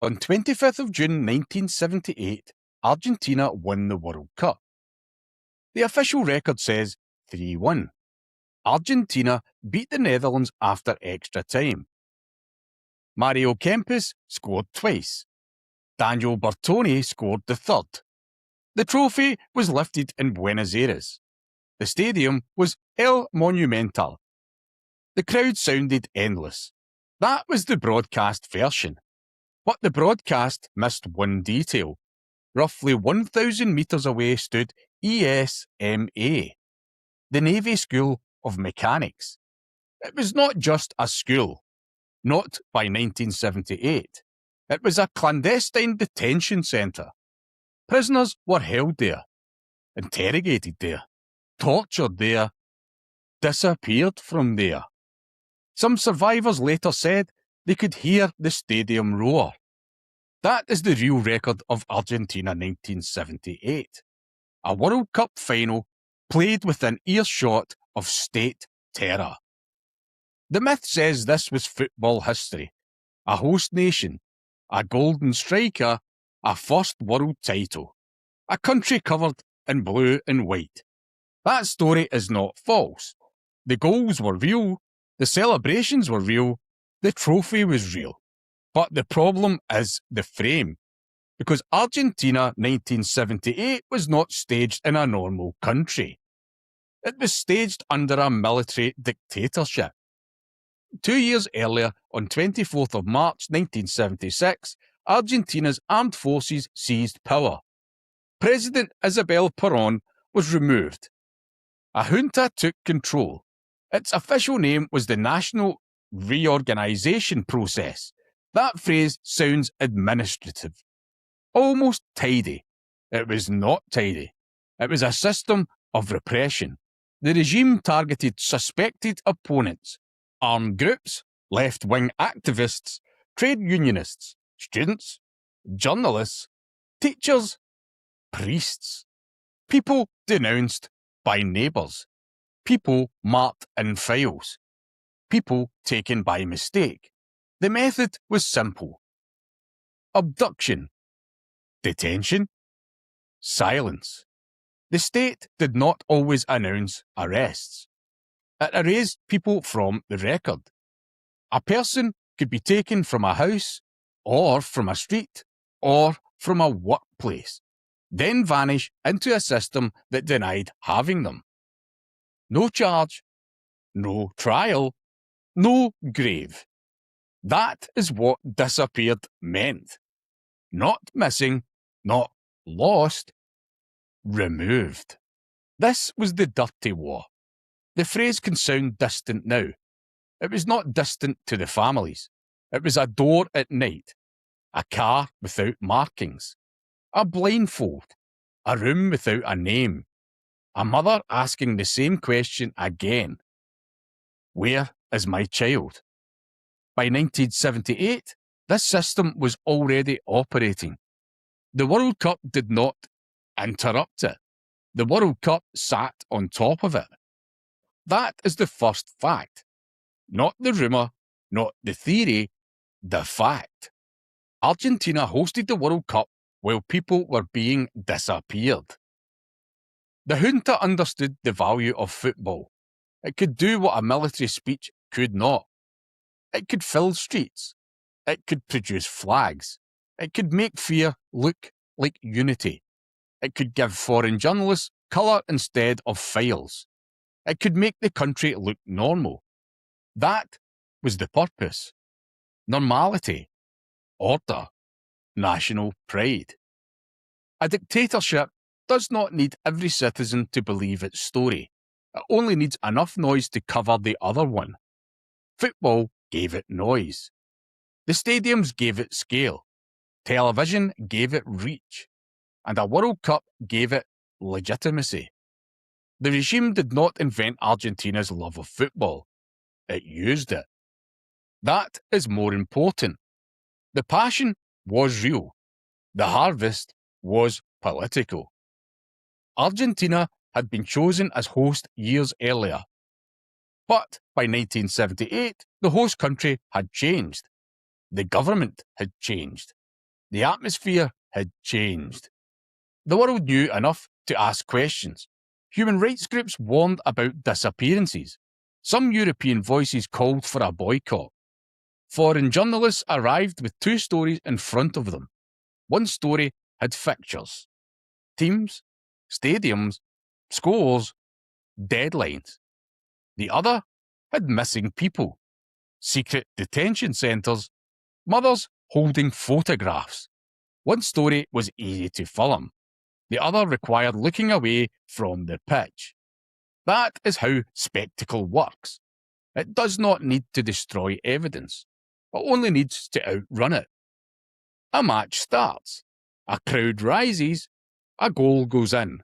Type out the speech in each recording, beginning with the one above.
On 25th of June 1978, Argentina won the World Cup. The official record says 3-1. Argentina beat the Netherlands after extra time. Mario Kempes scored twice. Daniel Bertoni scored the third. The trophy was lifted in Buenos Aires. The stadium was El Monumental. The crowd sounded endless. That was the broadcast version. But the broadcast missed one detail. Roughly 1,000 metres away stood ESMA, the Navy School of Mechanics. It was not just a school. Not by 1978. It was a clandestine detention centre. Prisoners were held there, interrogated there, tortured there, disappeared from there. Some survivors later said they could hear the stadium roar. That is the real record of Argentina 1978. A World Cup final played within earshot of state terror. The myth says this was football history, a host nation, a golden striker, a first world title, a country covered in blue and white. That story is not false. The goals were real, the celebrations were real, the trophy was real. But the problem is the frame, because Argentina 1978 was not staged in a normal country. It was staged under a military dictatorship. 2 years earlier, on 24th of March 1976, Argentina's armed forces seized power. President Isabel Perón was removed. A junta took control. Its official name was the National Reorganization Process. That phrase sounds administrative, almost tidy. It was not tidy. It was a system of repression. The regime targeted suspected opponents, armed groups, left-wing activists, trade unionists, students, journalists, teachers, priests, people denounced by neighbours, people marked in files, people taken by mistake. The method was simple. Abduction, detention, silence. The state did not always announce arrests. It erased people from the record. A person could be taken from a house, or from a street, or from a workplace, then vanish into a system that denied having them. No charge, no trial, no grave. That is what disappeared meant. Not missing, not lost, removed. This was the dirty war. The phrase can sound distant now. It was not distant to the families. It was a door at night, a car without markings, a blindfold, a room without a name, a mother asking the same question again. Where is my child? By 1978, this system was already operating. The World Cup did not interrupt it. The World Cup sat on top of it. That is the first fact. Not the rumour, not the theory, the fact. Argentina hosted the World Cup while people were being disappeared. The junta understood the value of football. It could do what a military speech could not. It could fill streets. It could produce flags. It could make fear look like unity. It could give foreign journalists colour instead of files. It could make the country look normal. That was the purpose. Normality, order, national pride. A dictatorship does not need every citizen to believe its story. It only needs enough noise to cover the other one. Football gave it noise. The stadiums gave it scale. Television gave it reach. And a World Cup gave it legitimacy. The regime did not invent Argentina's love of football. It used it. That is more important. The passion was real. The harvest was political. Argentina had been chosen as host years earlier. But by 1978, the host country had changed. The government had changed. The atmosphere had changed. The world knew enough to ask questions. Human rights groups warned about disappearances. Some European voices called for a boycott. Foreign journalists arrived with two stories in front of them. One story had fixtures, teams, stadiums, scores, deadlines. The other had missing people, secret detention centres, mothers holding photographs. One story was easy to film. The other required looking away from the pitch. That is how spectacle works. It does not need to destroy evidence. It only needs to outrun it. A match starts. A crowd rises. A goal goes in.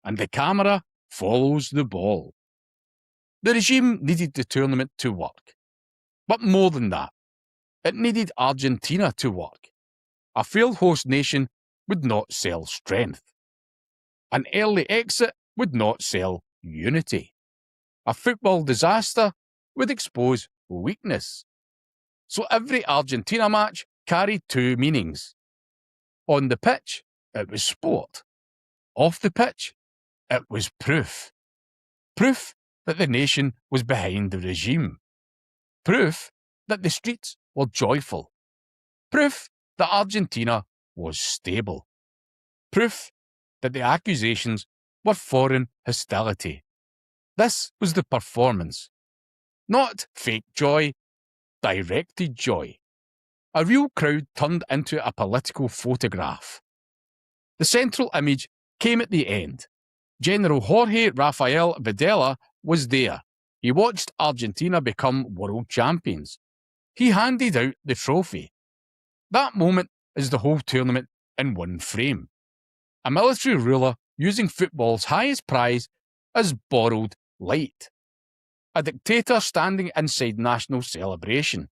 And the camera follows the ball. The regime needed the tournament to work. But more than that, it needed Argentina to work. A failed host nation would not sell strength. An early exit would not sell unity. A football disaster would expose weakness. So every Argentina match carried two meanings. On the pitch, it was sport. Off the pitch, it was proof. Proof that the nation was behind the regime. Proof that the streets were joyful. Proof that Argentina was stable. Proof that the accusations were foreign hostility. This was the performance. Not fake joy, directed joy. A real crowd turned into a political photograph. The central image came at the end. General Jorge Rafael Videla was there. He watched Argentina become world champions. He handed out the trophy. That moment is the whole tournament in one frame. A military ruler using football's highest prize as borrowed light. A dictator standing inside national celebration.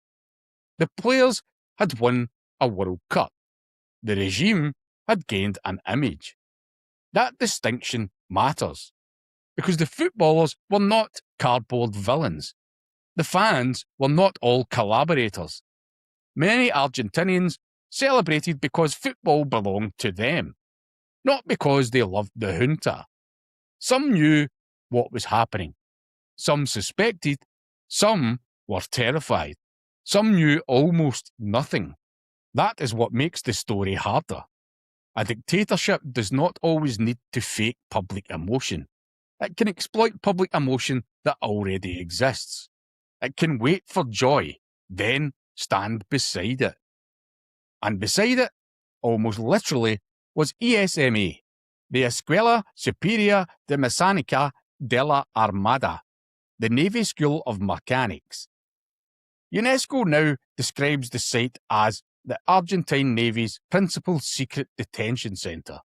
The players had won a World Cup. The regime had gained an image. That distinction matters, because the footballers were not cardboard villains. The fans were not all collaborators. Many Argentinians celebrated because football belonged to them, not because they loved the junta. Some knew what was happening. Some suspected. Some were terrified. Some knew almost nothing. That is what makes the story harder. A dictatorship does not always need to fake public emotion. It can exploit public emotion that already exists. It can wait for joy, then stand beside it. And beside it, almost literally, was ESMA, the Escuela Superior de Mecánica de la Armada, the Navy School of Mechanics. UNESCO now describes the site as the Argentine Navy's principal secret detention centre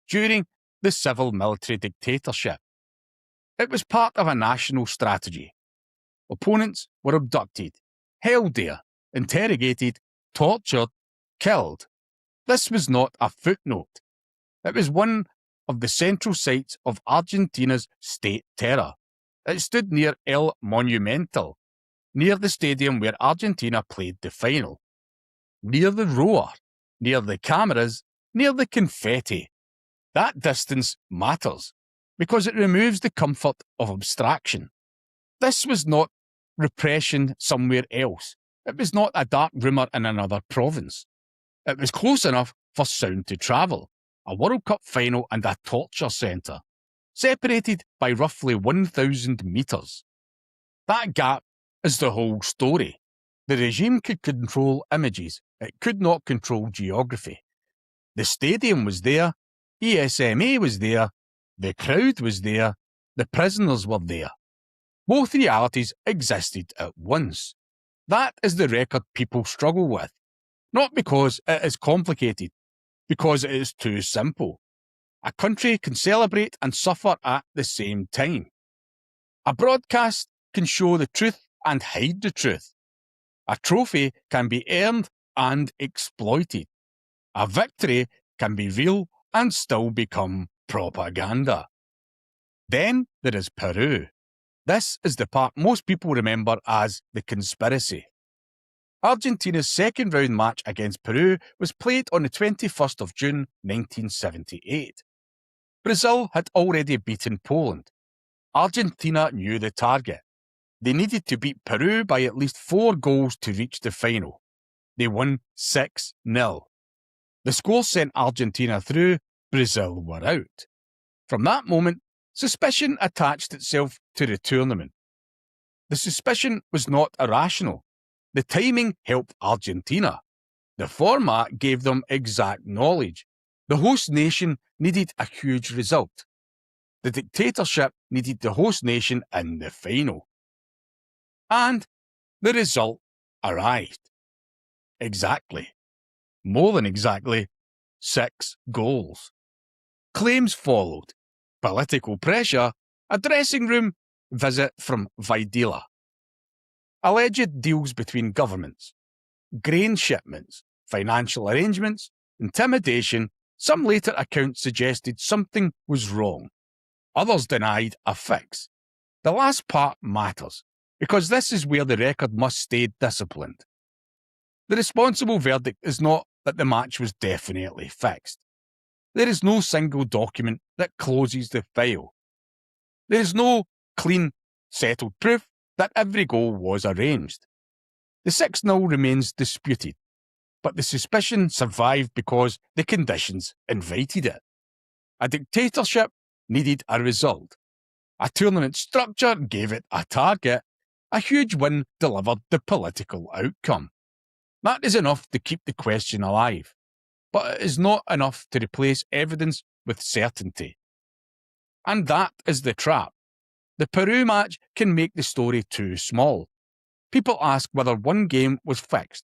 during the civil-military dictatorship. It was part of a national strategy. Opponents were abducted, held there, interrogated, tortured, killed. This was not a footnote. It was one of the central sites of Argentina's state terror. It stood near El Monumental, near the stadium where Argentina played the final, near the roar, near the cameras, near the confetti. That distance matters because it removes the comfort of abstraction. This was not repression somewhere else. It was not a dark rumour in another province. It was close enough for sound to travel, a World Cup final and a torture centre, separated by roughly 1,000 metres. That gap is the whole story. The regime could control images. It could not control geography. The stadium was there. ESMA was there. The crowd was there. The prisoners were there. Both realities existed at once. That is the record people struggle with. Not because it is complicated, because it is too simple. A country can celebrate and suffer at the same time. A broadcast can show the truth and hide the truth. A trophy can be earned and exploited. A victory can be real and still become propaganda. Then there is Peru. This is the part most people remember as the conspiracy. Argentina's second round match against Peru was played on the 21st of June 1978. Brazil had already beaten Poland. Argentina knew the target. They needed to beat Peru by at least 4 goals to reach the final. They won 6-0. The score sent Argentina through, Brazil were out. From that moment, suspicion attached itself to the tournament. The suspicion was not irrational. The timing helped Argentina. The format gave them exact knowledge. The host nation needed a huge result. The dictatorship needed the host nation in the final. And the result arrived. Exactly. More than exactly, 6 goals. Claims followed. Political pressure, a dressing room visit from Videla. Alleged deals between governments. Grain shipments, financial arrangements, intimidation. Some later accounts suggested something was wrong. Others denied a fix. The last part matters, because this is where the record must stay disciplined. The responsible verdict is not that the match was definitely fixed. There is no single document that closes the file. There is no clean, settled proof that every goal was arranged. The 6-0 remains disputed, but the suspicion survived because the conditions invited it. A dictatorship needed a result. A tournament structure gave it a target. A huge win delivered the political outcome. That is enough to keep the question alive, but it is not enough to replace evidence with certainty. And that is the trap. The Peru match can make the story too small. People ask whether one game was fixed,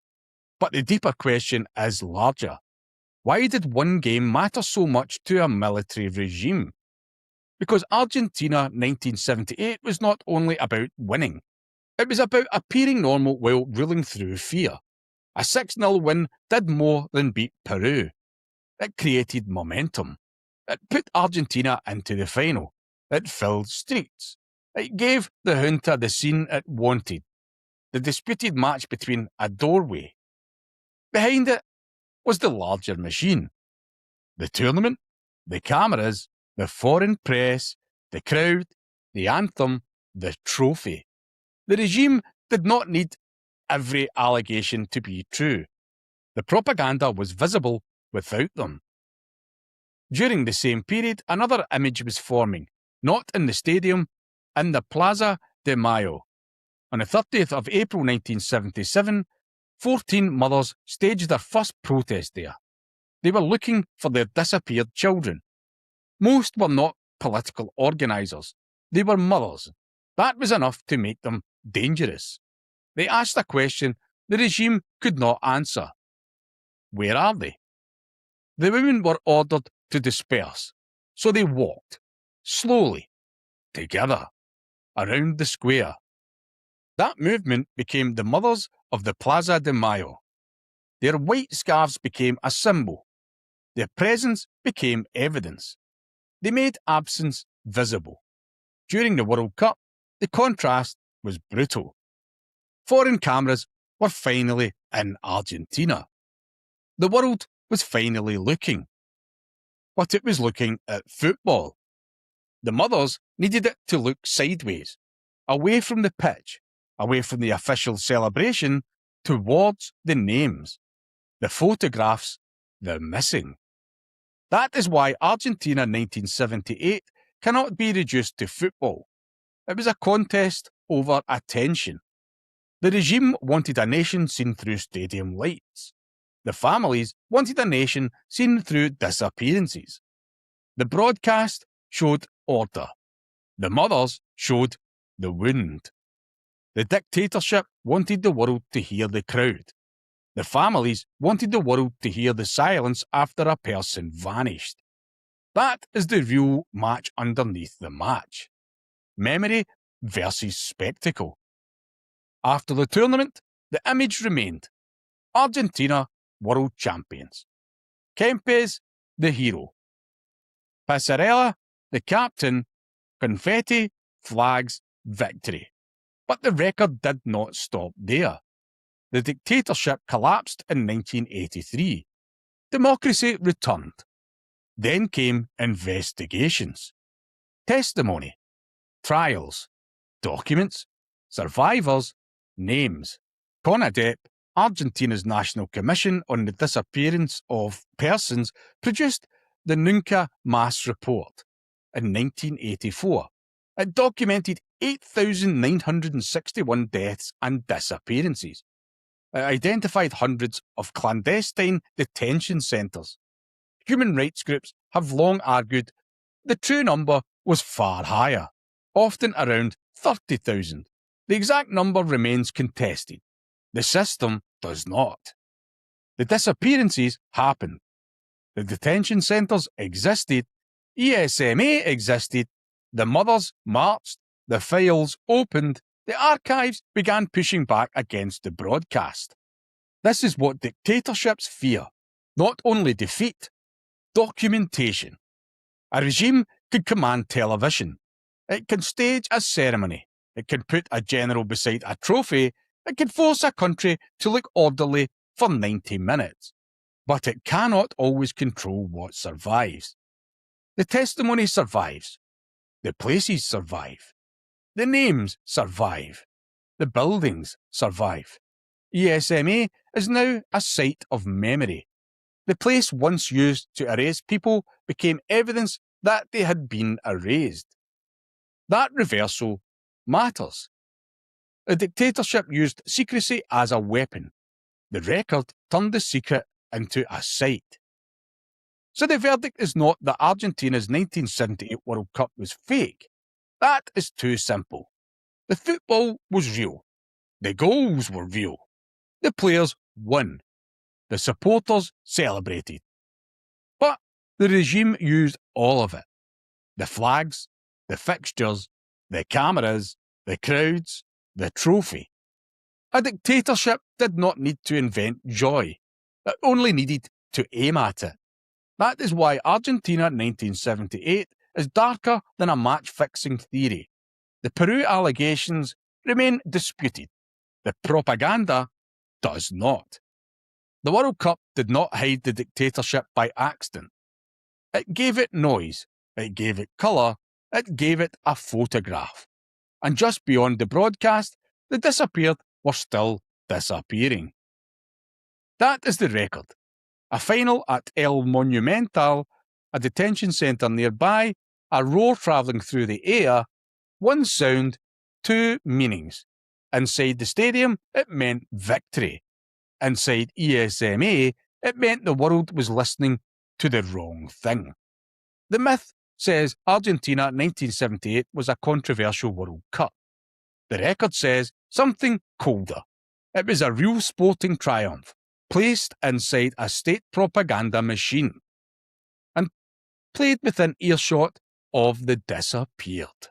but the deeper question is larger. Why did one game matter so much to a military regime? Because Argentina 1978 was not only about winning, it was about appearing normal while ruling through fear. A 6-0 win did more than beat Peru. It created momentum. It put Argentina into the final. It filled streets. It gave the junta the scene it wanted. The disputed match between a doorway. Behind it was the larger machine. The tournament, the cameras, the foreign press, the crowd, the anthem, the trophy. The regime did not need every allegation to be true. The propaganda was visible without them. During the same period, another image was forming, not in the stadium, in the Plaza de Mayo. On the 30th of April 1977, 14 mothers staged their first protest there. They were looking for their disappeared children. Most were not political organisers. They were mothers. That was enough to make them dangerous. They asked a question the regime could not answer. Where are they? The women were ordered to disperse, so they walked, slowly, together, around the square. That movement became the mothers of the Plaza de Mayo. Their white scarves became a symbol. Their presence became evidence. They made absence visible. During the World Cup, the contrast was brutal. Foreign cameras were finally in Argentina. The world was finally looking. But it was looking at football. The mothers needed it to look sideways, away from the pitch, away from the official celebration, towards the names, the photographs, the missing. That is why Argentina 1978 cannot be reduced to football. It was a contest over attention. The regime wanted a nation seen through stadium lights. The families wanted a nation seen through disappearances. The broadcast showed order. The mothers showed the wound. The dictatorship wanted the world to hear the crowd. The families wanted the world to hear the silence after a person vanished. That is the real match underneath the match. Memory versus spectacle. After the tournament, the image remained. Argentina, world champions. Kempes, the hero. Passarella, the captain. Confetti, flags, victory. But the record did not stop there. The dictatorship collapsed in 1983. Democracy returned. Then came investigations, testimony, trials, documents, survivors, names. CONADEP, Argentina's National Commission on the Disappearance of Persons, produced the Nunca mass report in 1984. It documented 8,961 deaths and disappearances. It identified hundreds of clandestine detention centres. Human rights groups have long argued the true number was far higher, often around 30,000. The exact number remains contested. The system does not. The disappearances happened. The detention centres existed. ESMA existed. The mothers marched. The files opened. The archives began pushing back against the broadcast. This is what dictatorships fear. Not only defeat, documentation. A regime can command television. It can stage a ceremony. It can put a general beside a trophy. It can force a country to look orderly for 90 minutes. But it cannot always control what survives. The testimony survives. The places survive. The names survive. The buildings survive. ESMA is now a site of memory. The place once used to erase people became evidence that they had been erased. That reversal matters. The dictatorship used secrecy as a weapon. The record turned the secret into a site. So the verdict is not that Argentina's 1978 World Cup was fake. That is too simple. The football was real. The goals were real. The players won. The supporters celebrated. But the regime used all of it. The flags, the fixtures, the cameras, the crowds, the trophy. A dictatorship did not need to invent joy. It only needed to aim at it. That is why Argentina 1978 is darker than a match-fixing theory. The Peru allegations remain disputed. The propaganda does not. The World Cup did not hide the dictatorship by accident. It gave it noise. It gave it colour. It gave it a photograph. And just beyond the broadcast, the disappeared were still disappearing. That is the record. A final at El Monumental, a detention centre nearby, a roar travelling through the air, one sound, two meanings. Inside the stadium, it meant victory. Inside ESMA, it meant the world was listening to the wrong thing. The myth says Argentina 1978 was a controversial World Cup. The record says something colder. It was a real sporting triumph, placed inside a state propaganda machine, and played within earshot of the disappeared.